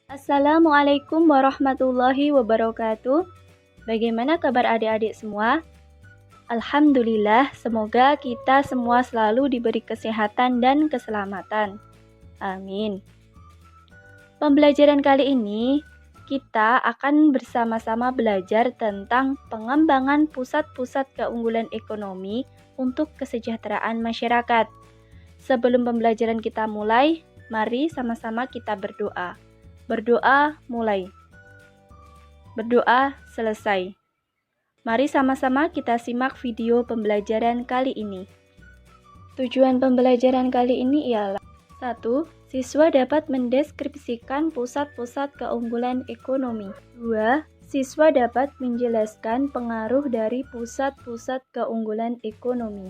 Assalamualaikum warahmatullahi wabarakatuh. Bagaimana kabar adik-adik semua? Alhamdulillah, semoga kita semua selalu diberi kesehatan dan keselamatan. Amin. Pembelajaran kali ini, kita akan bersama-sama belajar tentang pengembangan pusat-pusat keunggulan ekonomi untuk kesejahteraan masyarakat. Sebelum pembelajaran kita mulai, mari sama-sama kita berdoa. Berdoa mulai. Berdoa selesai. Mari sama-sama kita simak video pembelajaran kali ini. Tujuan pembelajaran kali ini ialah 1. Siswa dapat mendeskripsikan pusat-pusat keunggulan ekonomi. 2. Siswa dapat menjelaskan pengaruh dari pusat-pusat keunggulan ekonomi.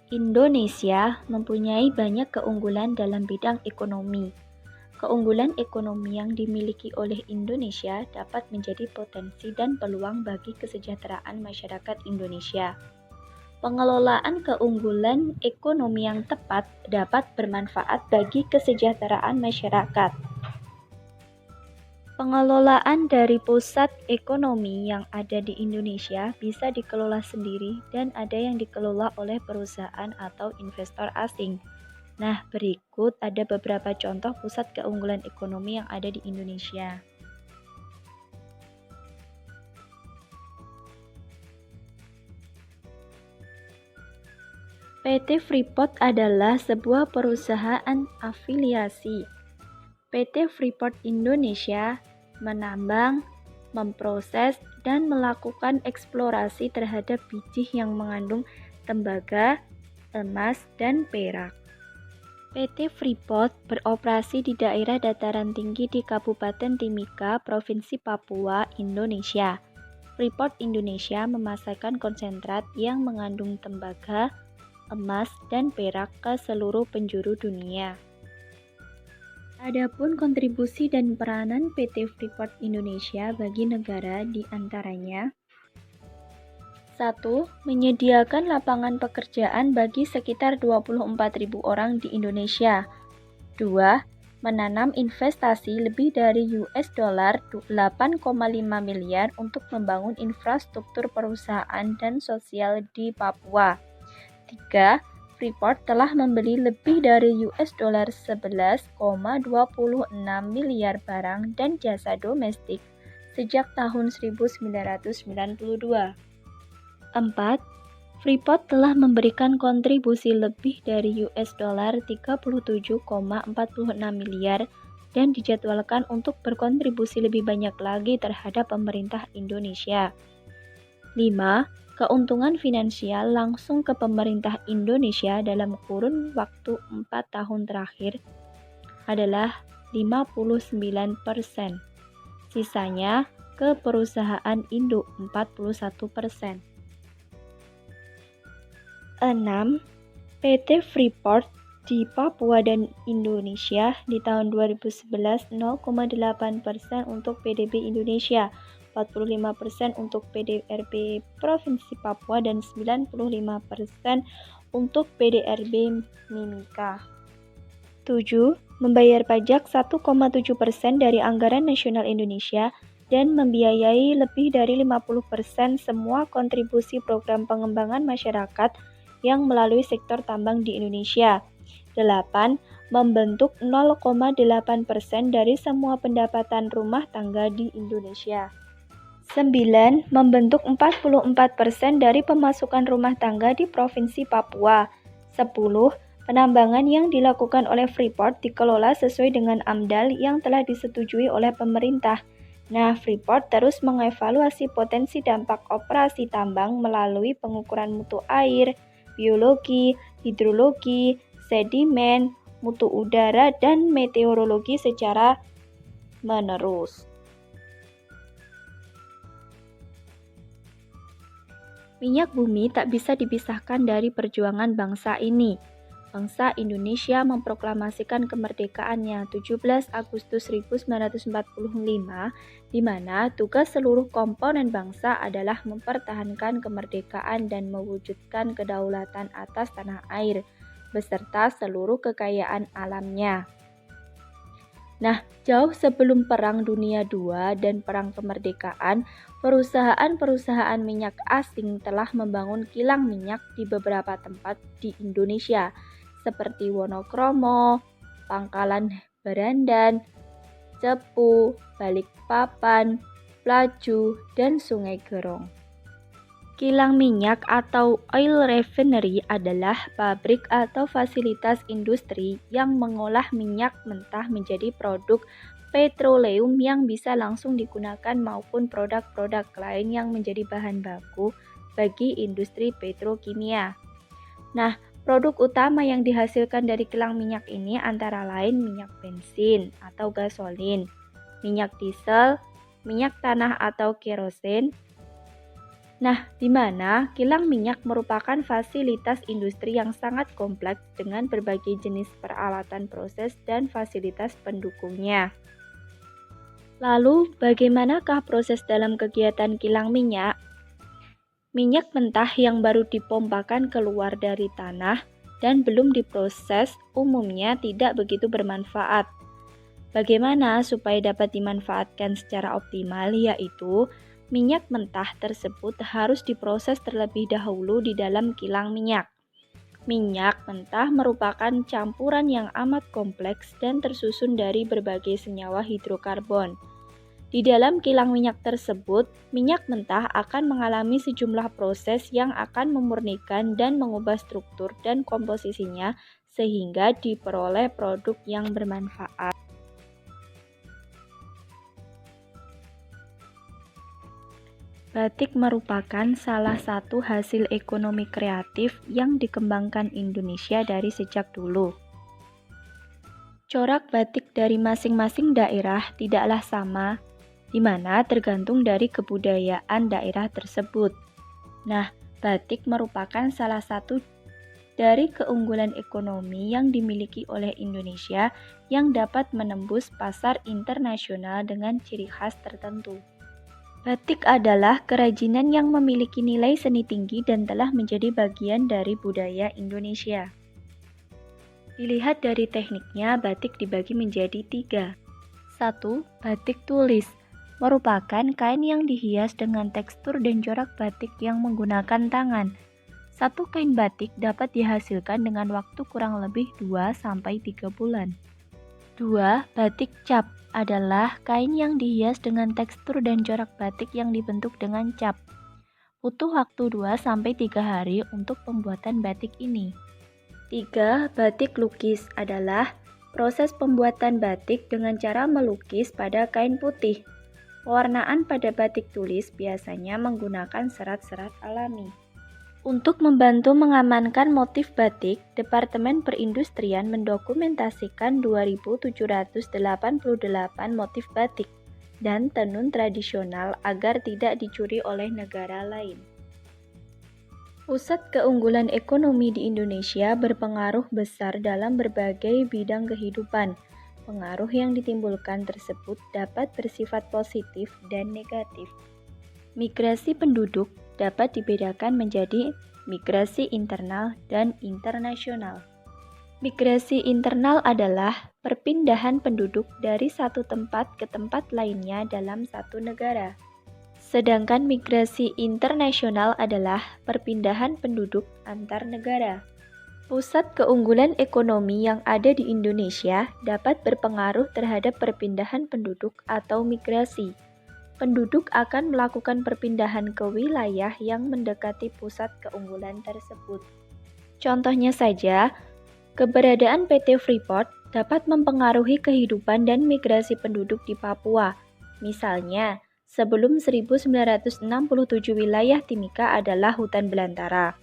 Indonesia mempunyai banyak keunggulan dalam bidang ekonomi. Keunggulan ekonomi yang dimiliki oleh Indonesia dapat menjadi potensi dan peluang bagi kesejahteraan masyarakat Indonesia. Pengelolaan keunggulan ekonomi yang tepat dapat bermanfaat bagi kesejahteraan masyarakat. Pengelolaan dari pusat ekonomi yang ada di Indonesia bisa dikelola sendiri dan ada yang dikelola oleh perusahaan atau investor asing. Nah, berikut ada beberapa contoh pusat keunggulan ekonomi yang ada di Indonesia. PT Freeport adalah sebuah perusahaan afiliasi. PT Freeport Indonesia menambang, memproses, dan melakukan eksplorasi terhadap biji yang mengandung tembaga, emas, dan perak. PT Freeport beroperasi di daerah dataran tinggi di Kabupaten Timika, Provinsi Papua, Indonesia. Freeport Indonesia memasarkan konsentrat yang mengandung tembaga, emas, dan perak ke seluruh penjuru dunia. Adapun kontribusi dan peranan PT Freeport Indonesia bagi negara di antaranya 1. Menyediakan lapangan pekerjaan bagi sekitar 24.000 orang di Indonesia. 2. Menanam investasi lebih dari $8,5 miliar untuk membangun infrastruktur perusahaan dan sosial di Papua. 3. Freeport telah membeli lebih dari $11,26 miliar barang dan jasa domestik sejak tahun 1992. 4. Freeport telah memberikan kontribusi lebih dari $37,46 miliar dan dijadwalkan untuk berkontribusi lebih banyak lagi terhadap pemerintah Indonesia. 5. Keuntungan finansial langsung ke pemerintah Indonesia dalam kurun waktu 4 tahun terakhir adalah 59%. Sisanya ke perusahaan induk 41%. 6. PT Freeport di Papua dan Indonesia di tahun 2011 0,8% untuk PDB Indonesia, 45% untuk PDRB Provinsi Papua dan 95% untuk PDRB Mimika. 7. Membayar pajak 1,7% dari anggaran nasional Indonesia dan membiayai lebih dari 50% semua kontribusi program pengembangan masyarakat yang melalui sektor tambang di Indonesia. 8. Membentuk 0,8% dari semua pendapatan rumah tangga di Indonesia. 9. Membentuk 44% dari pemasukan rumah tangga di Provinsi Papua. 10. Penambangan yang dilakukan oleh Freeport dikelola sesuai dengan AMDAL yang telah disetujui oleh pemerintah. Nah, Freeport terus mengevaluasi potensi dampak operasi tambang melalui pengukuran mutu air, biologi, hidrologi, sedimen, mutu udara, dan meteorologi secara menerus. Minyak bumi tak bisa dipisahkan dari perjuangan bangsa ini. Bangsa Indonesia memproklamasikan kemerdekaannya 17 Agustus 1945, di mana tugas seluruh komponen bangsa adalah mempertahankan kemerdekaan dan mewujudkan kedaulatan atas tanah air, beserta seluruh kekayaan alamnya. Nah, jauh sebelum Perang Dunia II dan Perang Kemerdekaan, perusahaan-perusahaan minyak asing telah membangun kilang minyak di beberapa tempat di Indonesia, seperti Wonokromo, Pangkalan Barandan, Cepu, Balikpapan, Plaju, dan Sungai Gerong. Kilang minyak atau oil refinery adalah pabrik atau fasilitas industri yang mengolah minyak mentah menjadi produk petroleum yang bisa langsung digunakan maupun produk-produk lain yang menjadi bahan baku bagi industri petrokimia. Nah, produk utama yang dihasilkan dari kilang minyak ini antara lain minyak bensin atau gasolin, minyak diesel, minyak tanah atau kerosin. Nah, di mana kilang minyak merupakan fasilitas industri yang sangat kompleks dengan berbagai jenis peralatan proses dan fasilitas pendukungnya. Lalu, bagaimanakah proses dalam kegiatan kilang minyak? Minyak mentah yang baru dipompakan keluar dari tanah dan belum diproses umumnya tidak begitu bermanfaat. Bagaimana supaya dapat dimanfaatkan secara optimal, yaitu minyak mentah tersebut harus diproses terlebih dahulu di dalam kilang minyak. Minyak mentah merupakan campuran yang amat kompleks dan tersusun dari berbagai senyawa hidrokarbon. Di dalam kilang minyak tersebut, minyak mentah akan mengalami sejumlah proses yang akan memurnikan dan mengubah struktur dan komposisinya sehingga diperoleh produk yang bermanfaat. Batik merupakan salah satu hasil ekonomi kreatif yang dikembangkan Indonesia dari sejak dulu. Corak batik dari masing-masing daerah tidaklah sama, di mana tergantung dari kebudayaan daerah tersebut. Nah, batik merupakan salah satu dari keunggulan ekonomi yang dimiliki oleh Indonesia yang dapat menembus pasar internasional dengan ciri khas tertentu. Batik adalah kerajinan yang memiliki nilai seni tinggi dan telah menjadi bagian dari budaya Indonesia. Dilihat dari tekniknya, batik dibagi menjadi 3. 1. Batik tulis merupakan kain yang dihias dengan tekstur dan corak batik yang menggunakan tangan. Satu kain batik dapat dihasilkan dengan waktu kurang lebih 2-3 bulan. 2. Batik cap adalah kain yang dihias dengan tekstur dan corak batik yang dibentuk dengan cap. Butuh waktu 2-3 hari untuk pembuatan batik ini. 3. Batik lukis adalah proses pembuatan batik dengan cara melukis pada kain putih. Pewarnaan pada batik tulis biasanya menggunakan serat-serat alami. Untuk membantu mengamankan motif batik, Departemen Perindustrian mendokumentasikan 2.788 motif batik dan tenun tradisional agar tidak dicuri oleh negara lain. Pusat keunggulan ekonomi di Indonesia berpengaruh besar dalam berbagai bidang kehidupan. Pengaruh yang ditimbulkan tersebut dapat bersifat positif dan negatif. Migrasi penduduk dapat dibedakan menjadi migrasi internal dan internasional. Migrasi internal adalah perpindahan penduduk dari satu tempat ke tempat lainnya dalam satu negara. Sedangkan migrasi internasional adalah perpindahan penduduk antar negara. Pusat keunggulan ekonomi yang ada di Indonesia dapat berpengaruh terhadap perpindahan penduduk atau migrasi. Penduduk akan melakukan perpindahan ke wilayah yang mendekati pusat keunggulan tersebut. Contohnya saja, keberadaan PT Freeport dapat mempengaruhi kehidupan dan migrasi penduduk di Papua. Misalnya, sebelum 1967 wilayah Timika adalah hutan belantara.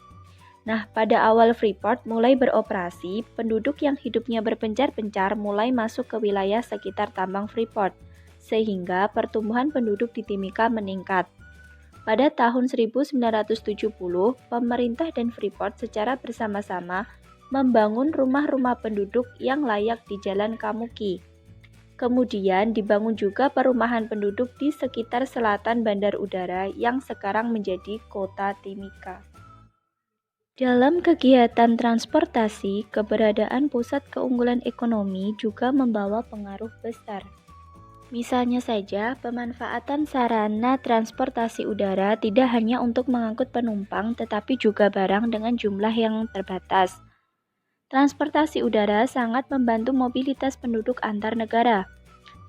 Nah, pada awal Freeport mulai beroperasi, penduduk yang hidupnya berpencar-pencar mulai masuk ke wilayah sekitar tambang Freeport, sehingga pertumbuhan penduduk di Timika meningkat. Pada tahun 1970, pemerintah dan Freeport secara bersama-sama membangun rumah-rumah penduduk yang layak di Jalan Kamuki. Kemudian dibangun juga perumahan penduduk di sekitar selatan bandar udara yang sekarang menjadi kota Timika. Dalam kegiatan transportasi, keberadaan pusat keunggulan ekonomi juga membawa pengaruh besar. Misalnya saja, pemanfaatan sarana transportasi udara tidak hanya untuk mengangkut penumpang, tetapi juga barang dengan jumlah yang terbatas. Transportasi udara sangat membantu mobilitas penduduk antar negara.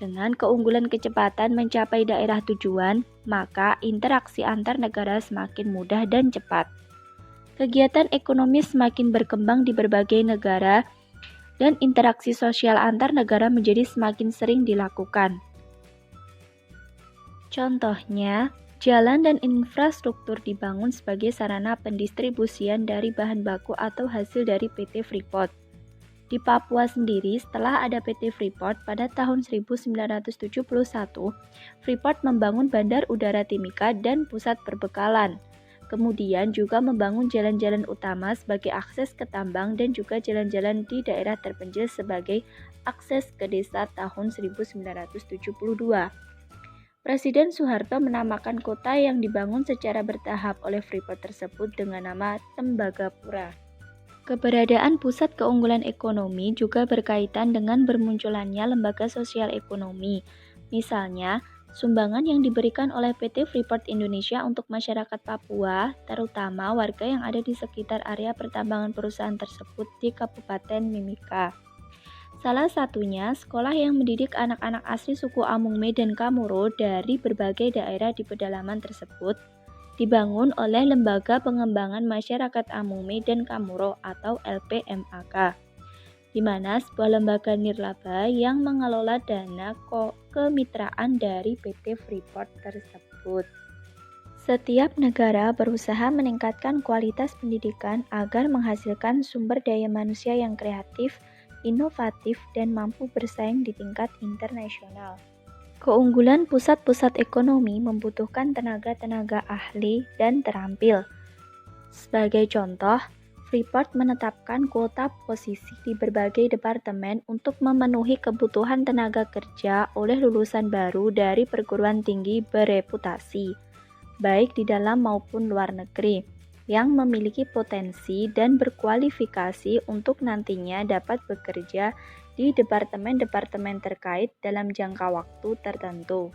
Dengan keunggulan kecepatan mencapai daerah tujuan, maka interaksi antar negara semakin mudah dan cepat. Kegiatan ekonomi semakin berkembang di berbagai negara, dan interaksi sosial antar negara menjadi semakin sering dilakukan. Contohnya, jalan dan infrastruktur dibangun sebagai sarana pendistribusian dari bahan baku atau hasil dari PT Freeport. Di Papua sendiri, setelah ada PT Freeport pada tahun 1971, Freeport membangun Bandar Udara Timika dan pusat perbekalan. Kemudian juga membangun jalan-jalan utama sebagai akses ke tambang dan juga jalan-jalan di daerah terpencil sebagai akses ke desa tahun 1972. Presiden Soeharto menamakan kota yang dibangun secara bertahap oleh Freeport tersebut dengan nama Tembagapura. Keberadaan pusat keunggulan ekonomi juga berkaitan dengan bermunculannya lembaga sosial ekonomi. Misalnya, sumbangan yang diberikan oleh PT Freeport Indonesia untuk masyarakat Papua, terutama warga yang ada di sekitar area pertambangan perusahaan tersebut di Kabupaten Mimika. Salah satunya, sekolah yang mendidik anak-anak asli suku Amungme dan Kamuro dari berbagai daerah di pedalaman tersebut, dibangun oleh Lembaga Pengembangan Masyarakat Amungme dan Kamuro atau LPMAK, di mana sebuah lembaga nirlaba yang mengelola dana kemitraan dari PT Freeport tersebut. Setiap negara berusaha meningkatkan kualitas pendidikan agar menghasilkan sumber daya manusia yang kreatif, inovatif, dan mampu bersaing di tingkat internasional. Keunggulan pusat-pusat ekonomi membutuhkan tenaga-tenaga ahli dan terampil. Sebagai contoh, Freeport menetapkan kuota posisi di berbagai departemen untuk memenuhi kebutuhan tenaga kerja oleh lulusan baru dari perguruan tinggi bereputasi, baik di dalam maupun luar negeri, yang memiliki potensi dan berkualifikasi untuk nantinya dapat bekerja di departemen-departemen terkait dalam jangka waktu tertentu.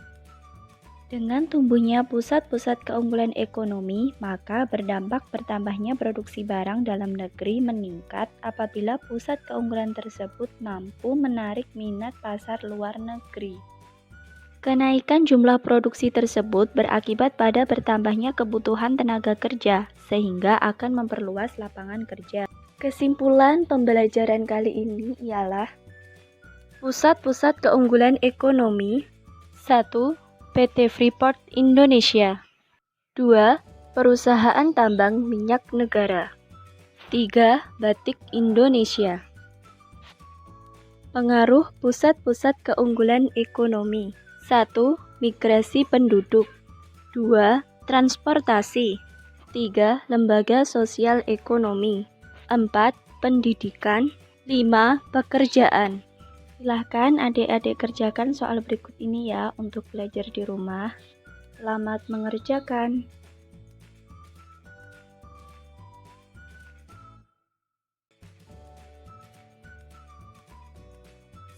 Dengan tumbuhnya pusat-pusat keunggulan ekonomi, maka berdampak bertambahnya produksi barang dalam negeri meningkat apabila pusat keunggulan tersebut mampu menarik minat pasar luar negeri. Kenaikan jumlah produksi tersebut berakibat pada bertambahnya kebutuhan tenaga kerja, sehingga akan memperluas lapangan kerja. Kesimpulan pembelajaran kali ini ialah pusat-pusat keunggulan ekonomi. 1. PT Freeport Indonesia. 2. Perusahaan tambang minyak negara. 3. Batik Indonesia. Pengaruh pusat-pusat keunggulan ekonomi. 1. Migrasi penduduk. 2. Transportasi. 3. Lembaga sosial ekonomi. 4. Pendidikan. 5. Pekerjaan. Silahkan adik-adik kerjakan soal berikut ini ya untuk belajar di rumah. Selamat mengerjakan.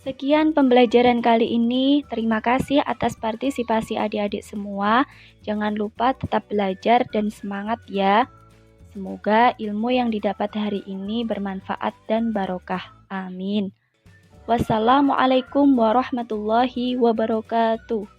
Sekian pembelajaran kali ini. Terima kasih atas partisipasi adik-adik semua. Jangan lupa tetap belajar dan semangat ya. Semoga ilmu yang didapat hari ini bermanfaat dan barokah. Amin. Wassalamualaikum warahmatullahi wabarakatuh.